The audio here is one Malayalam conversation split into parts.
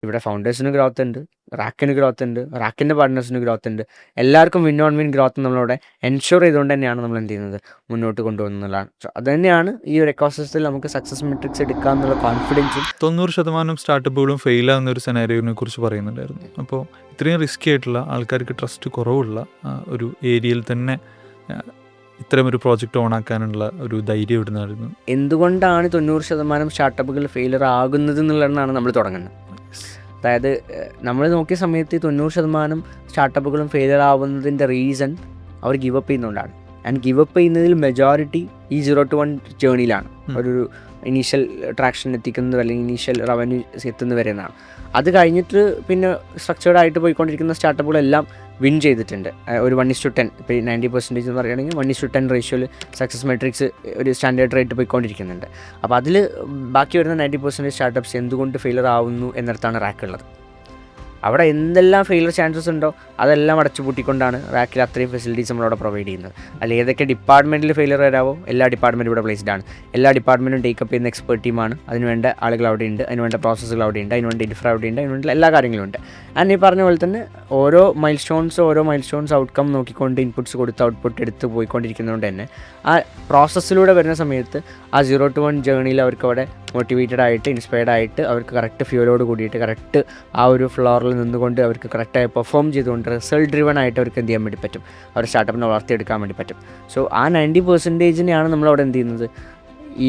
ഇവിടെ ഫൗണ്ടേഴ്സിന് ഗ്രോത്ത് ഉണ്ട്, റാക്കിന് ഗ്രോത്ത് ഉണ്ട്, റാക്കിൻ്റെ പാർട്ട്നേഴ്സിന് ഗ്രോത്ത് ഉണ്ട്. എല്ലാവർക്കും വിൻ ഓൺ വിൻ ഗ്രോത്ത് നമ്മളിവിടെ എൻഷുർ ചെയ്തുകൊണ്ട് തന്നെയാണ് നമ്മൾ എന്ത് ചെയ്യുന്നത്, മുന്നോട്ട് കൊണ്ടുപോകുന്നതാണ്. സോ അത് തന്നെയാണ് ഈ ഒരു എക്കോസിസ്റ്റത്തിൽ നമുക്ക് സക്സസ് മെട്രിക്സ് എടുക്കുക എന്നുള്ള കോൺഫിഡൻസും. 90% സ്റ്റാർട്ടപ്പുകളും ഫെയിലാകുന്ന ഒരു സെനാരിയോനെ കുറിച്ച് പറയുന്നുണ്ടായിരുന്നു. അപ്പോൾ ഇത്രയും റിസ്കി ആയിട്ടുള്ള, ആൾക്കാർക്ക് ട്രസ്റ്റ് കുറവുള്ള ഒരു ഏരിയയിൽ തന്നെ ഇത്തരം ഒരു പ്രോജക്റ്റ് ഓണാക്കാനുള്ള ഒരു ധൈര്യം ഇവിടുന്നായിരുന്നു. എന്തുകൊണ്ടാണ് 90% സ്റ്റാർട്ടപ്പുകൾ ഫെയിലർ ആകുന്നത് എന്നുള്ളതാണ് നമ്മൾ തുടങ്ങുന്നത്. അതായത് നമ്മൾ നോക്കിയ സമയത്ത് 90% സ്റ്റാർട്ടപ്പുകളും ഫെയിലർ ആവുന്നതിൻ്റെ റീസൺ അവർ ഗിവ് അപ്പ് ചെയ്യുന്നതുകൊണ്ടാണ്. ആൻഡ് ഗിവ് അപ്പ് ചെയ്യുന്നതിൽ മെജോറിറ്റി ഈ 0 to 1 ജേണിയിലാണ്. ഒരു ഇനീഷ്യൽ ട്രാക്ഷൻ എത്തിക്കുന്നത് അല്ലെങ്കിൽ ഇനീഷ്യൽ റവന്യൂ എത്തുന്നത് വരെ എന്നാണ്. അത് കഴിഞ്ഞിട്ട് പിന്നെ സ്ട്രക്ചേർഡ് ആയിട്ട് പോയിക്കൊണ്ടിരിക്കുന്ന സ്റ്റാർട്ടപ്പുകളെല്ലാം വിൻ ചെയ്തിട്ടുണ്ട്. ഒരു 1:10, ഇപ്പോൾ 90% എന്ന് പറയുകയാണെങ്കിൽ 1:10 റേഷ്യോയിൽ സക്സസ് മെട്രിക്സ് ഒരു സ്റ്റാൻഡേർഡ് റേറ്റ് പോയിക്കൊണ്ടിരിക്കുന്നുണ്ട്. അപ്പോൾ അതിൽ ബാക്കി വരുന്ന 90% സ്റ്റാർട്ടപ്പ്സ് എന്തുകൊണ്ട് ഫെയിലർ ആവുന്നു എന്നിടത്താണ് റാക്കുള്ളത്. അവിടെ എന്തെല്ലാം ഫെയിലർ ചാൻസസ് ഉണ്ടോ അതെല്ലാം അടച്ചു പൂട്ടിക്കൊണ്ടാണ് റാക്കിൽ അത്രയും ഫെസിലിറ്റീസ് നമ്മളവിടെ പ്രൊവൈഡ് ചെയ്യുന്നത്. അല്ലെങ്കിൽ ഏതൊക്കെ ഡിപ്പാർട്ട്മെൻറ്റിൽ ഫെയിലർ വരാവോ എല്ലാ ഡിപ്പാർട്ട്മെൻറ്റും ഇവിടെ പ്ലേസ്ഡ് ആണ്. എല്ലാ ഡിപ്പാർട്ട്മെൻറ്റും ടേക്കപ്പ് ചെയ്യുന്ന എക്സ്പെർട്ട് ടീമാണ്. അതിനുവേണ്ട ആളുകൾ അവിടെ ഉണ്ട്, അതിനുവേണ്ട പ്രോസസ്സുകൾ അവിടെ ഉണ്ട്, അതിനുവേണ്ട ഇൻഫ്ര അവിടെ ഉണ്ട്, അതിനുവേണ്ട എല്ലാ കാര്യങ്ങളും ഉണ്ട്. ആൻഡ് ഈ പറഞ്ഞ പോലെ തന്നെ ഓരോ മൈൽ സ്റ്റോൺസ് ഔട്ട്കം നോക്കിക്കൊണ്ട് ഇൻപുട്സ് കൊടുത്ത് ഔട്ട്പുട്ട് എടുത്ത് പോയിക്കൊണ്ടിരിക്കുന്നതുകൊണ്ട് തന്നെ ആ പ്രോസസ്സിലൂടെ വരുന്ന സമയത്ത് ആ 0 to 1 ജേണിയിൽ അവർക്ക് അവിടെ മോട്ടിവേറ്റഡ് ആയിട്ട് ഇൻസ്പയർഡ് ആയിട്ട് അവർക്ക് കറക്റ്റ് ഫ്യൂലോട് കൂടിയിട്ട് കറക്റ്റ് ആ ഒരു ഫ്ലോറിൽ നിന്നുകൊണ്ട് അവർക്ക് കറക്റ്റായി പെർഫോം ചെയ്തുകൊണ്ട് റിസൾട്ട് ഡ്രിവൺ ആയിട്ട് അവർക്ക് എന്ത് ചെയ്യാൻ വേണ്ടി പറ്റും, അവർ സ്റ്റാർട്ടപ്പിനെ വളർത്തിയെടുക്കാൻ വേണ്ടി പറ്റും. സോ ആ 90%-നെയാണ് നമ്മളവിടെ എന്ത് ചെയ്യുന്നത്, ഈ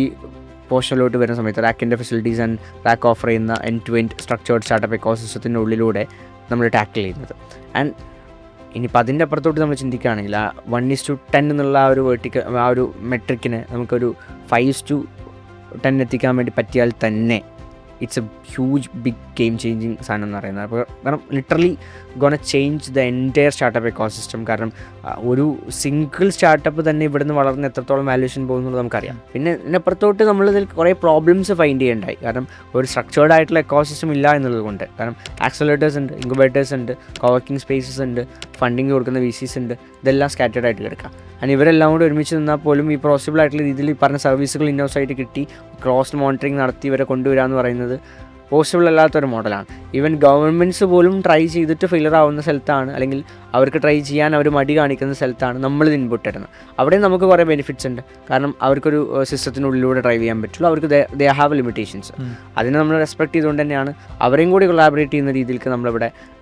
പോർഷനിലോട്ട് വരുന്ന സമയത്ത് റാക്കിൻ്റെ ഫെസിലിറ്റീസ് ആൻഡ് റാക്ക് ഓഫർ ചെയ്യുന്ന end to end structured startup എക്കോസിസ്റ്റത്തിൻ്റെ ഉള്ളിലൂടെ നമ്മൾ ടാക്കിൾ ചെയ്യുന്നത്. ആൻഡ് ഇനിയിപ്പോൾ അതിൻ്റെ അപ്പുറത്തോട്ട് നമ്മൾ ചിന്തിക്കുകയാണെങ്കിൽ ആ 1:10 എന്നുള്ള ആ ഒരു ആ ഒരു മെട്രിക്കിനെ നമുക്കൊരു 5:10 എത്തിക്കാൻ വേണ്ടി പറ്റിയാൽ തന്നെ it's a huge big game changing സാധനം എന്ന് പറയുന്നത്. അപ്പോൾ കാരണം literally gonna change the entire startup ecosystem. കാരണം ഒരു സിംഗിൾ സ്റ്റാർട്ടപ്പ് തന്നെ ഇവിടുന്ന് വളർന്ന് എത്രത്തോളം വാല്യൂഷൻ പോകുന്നത് നമുക്കറിയാം. പിന്നെ ഇതിനപ്പുറത്തോട്ട് നമ്മളിതിൽ കുറേ പ്രോബ്ലംസ് ഫൈൻഡ് ചെയ്യേണ്ടായി. കാരണം ഒരു സ്ട്രക്ചേർഡ് ആയിട്ടുള്ള എക്കോസിസ്റ്റം ഇല്ല എന്നുള്ളത് കൊണ്ട്. കാരണം ആക്സലേറ്റേഴ്സ് ഉണ്ട്, ഇൻക്യുബേറ്റേഴ്സ് ഉണ്ട്, കോവർക്കിംഗ് സ്പേസസ് ഉണ്ട്, ഫണ്ടിങ് കൊടുക്കുന്ന VCs ഉണ്ട്, ഇതെല്ലാം സ്കാറ്റേഡ് ആയിട്ട് കിടക്കാം. ആൻഡ് ഇവരെല്ലാം കൂടി ഒരുമിച്ച് നിന്നാൽ പോലും ഈ പോസിബിൾ ആയിട്ടുള്ള രീതിയിൽ ഈ പറഞ്ഞ സർവീസുകൾ ഇന്നോസ് ആയിട്ട് കിട്ടി ക്രോസ് മോണിറ്ററിങ് നടത്തി ഇവരെ കൊണ്ടുവരിക എന്ന് പറയുന്നത് പോസിബിൾ അല്ലാത്തൊരു മോഡലാണ്. ഈവൻ ഗവൺമെൻറ്റ്സ് പോലും ട്രൈ ചെയ്തിട്ട് ഫെയിലർ ആവുന്ന സ്ഥലത്താണ്, അല്ലെങ്കിൽ അവർക്ക് ട്രൈ ചെയ്യാൻ അവർ മടി കാണിക്കുന്ന സ്ഥലത്താണ് നമ്മളിത് ഇൻപുട്ട് ഇടുന്നത്. അവിടെ നമുക്ക് കുറേ ബെനിഫിറ്റ്സ് ഉണ്ട്. കാരണം അവർക്കൊരു സിസ്റ്റത്തിനുള്ളിലൂടെ ഡ്രൈവ് ചെയ്യാൻ പറ്റുള്ളൂ. അവർക്ക് ദേ ഹാവ് ലിമിറ്റേഷൻസ്. അതിനെ നമ്മൾ റെസ്പെക്ട് ചെയ്തുകൊണ്ട് തന്നെയാണ് അവരെയും കൂടി കൊളാബറേറ്റ് ചെയ്യുന്ന രീതിയിലേക്ക്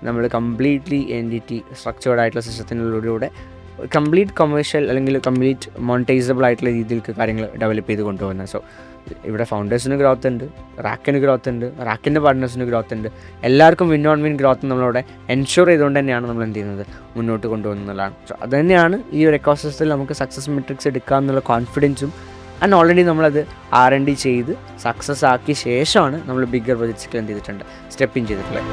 നമ്മൾ കംപ്ലീറ്റ്ലി എൻറ്റിറ്റി സ്ട്രക്ചേർഡ് ആയിട്ടുള്ള സിസ്റ്റത്തിനുള്ളിലൂടെ കംപ്ലീറ്റ് കൊമേഴ്ഷ്യൽ അല്ലെങ്കിൽ കംപ്ലീറ്റ് മോണിറ്റൈസബിൾ ആയിട്ടുള്ള രീതിയിലേക്ക് കാര്യങ്ങൾ ഡെവലപ്പ് ചെയ്ത് കൊണ്ടുപോകുന്നത്. സോ ഇവിടെ ഫൗണ്ടേഴ്സിന് ഗ്രോത്ത് ഉണ്ട്, റാക്കിന് ഗ്രോത്ത് ഉണ്ട്, റാക്കിൻ്റെ പാർട്ട്നേഴ്സിന് ഗ്രോത്ത് ഉണ്ട്. എല്ലാവർക്കും വിൻ ഓൺ വിൻ ഗ്രോത്ത് നമ്മളിവിടെ എൻഷുർ ചെയ്തുകൊണ്ട് തന്നെയാണ് നമ്മൾ എന്ത് ചെയ്യുന്നത്, മുന്നോട്ട് കൊണ്ടുപോകുന്നതാണ്. സോ അത് തന്നെയാണ് ഈ ഒരു എക്കോസിസ്റ്റത്തിൽ നമുക്ക് സക്സസ് മെട്രിക്സ് എടുക്കുക എന്നുള്ള കോൺഫിഡൻസും. ആൻഡ് ഓൾറെഡി നമ്മളത് R&D ചെയ്ത് സക്സസ് ആക്കിയ ശേഷമാണ് നമ്മൾ ബിഗ്ഗർ പ്രൊജക്ട്സിൽ എന്ത് ചെയ്തിട്ടുണ്ട്, സ്റ്റെപ്പ് ഇൻ ചെയ്തിട്ടുള്ളത്.